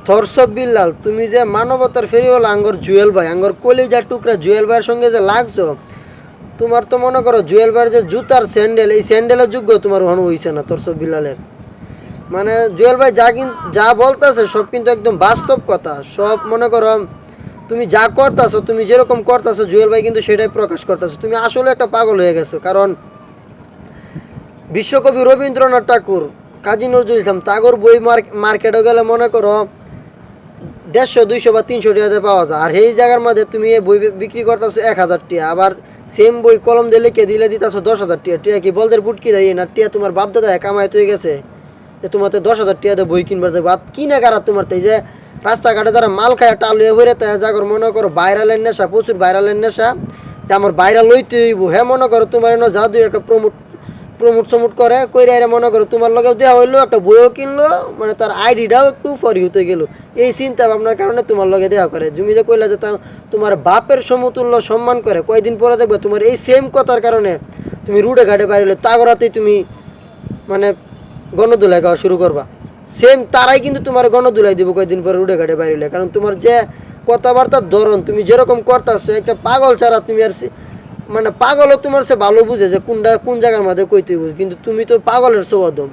থরসব বিল্লাল, তুমি যে মানবতার ফেরিওয়ালা আঙ্গর জুয়েল ভাই, আঙ্গর কলিজার টুকরা জুয়েল ভাইয়ের সঙ্গে যে লাগছো, তোমার তো মনে করো জুয়েল ভাইয়ের যে জুতার স্যান্ডেল, এই স্যান্ডেলের যোগ্য তোমার ওখানে হইছে না থরসব বিল্লালের। মানে জুয়েল ভাই যা বলতেছে সব কিন্তু একদম বাস্তব কথা, সব মনে করো তুমি যা করতেছো, তুমি যেরকম করতেছো জুয়েল ভাই কিন্তু সেটাই প্রকাশ করতেছো। তুমি আসলে একটা পাগল হয়ে গেছো। কারণ বিশ্বকবি রবীন্দ্রনাথ ঠাকুর, কাজী নজরুল ইসলাম, তাগর বই মার্কেটে গেলে মনে করো 150, 200 বা 300 টাকাতে পাওয়া যায়। আর এই জায়গার মধ্যে তুমি এই বই বিক্রি করতেছো 1000 টাকা, আবার সেম বই কলম দিয়ে লিখে দিলে দিতেছো 10,000 টাকা। টিয়া কি বলদের বুটকি দেয় না? টিয়া তোমার বাপ দাদা কামাই হয়ে গেছে যে তোমার তো 10,000 টাকা দিয়ে বই কিনবার যাবে। আর কিনে কারা তোমার? তাই যে রাস্তাঘাটে যারা মাল খায় টালুয়ে ভরে, তাই জাগর মনে করো ভাইরালের নেশা, প্রচুর ভাইরালের নেশা, যে আমার ভাইরাল লইতে হইব। হ্যাঁ, মনে করো তোমার এনে জাদু একটা প্রমোট সমুট করে কইরা এরা মনে করো তোমার লগেও দেওয়া হইলো, একটা বইও কিনলো, মানে তার আইডিটাও একটু ফরি হতে গেল। এই চিন্তা ভাবনার কারণে তোমার লগে দেওয়া করে। তুমি যে কইলা যে তোমার বাপের সমতুল্য সম্মান করে, কয়েকদিন পরে দেখবে তোমার এই সেম কথার কারণে তুমি রুডে ঘাটে বাইরে তাগরাতেই তুমি মানে গণদোলাই খাওয়া শুরু করবা। সেম তারাই কিন্তু তোমার গণদোলাই দিব কয়েকদিন পরে রুডে ঘাটে বাইরে। কারণ তোমার যে কথাবার্তার ধরন, তুমি যেরকম করতেছো, একটা পাগল ছাড়া তুমি আর মানে পাগলও তোমার সে ভালো বুঝে যে কোন জায়গার মধ্যে কইতে বুঝে, কিন্তু তুমি তো পাগলের সবাদম।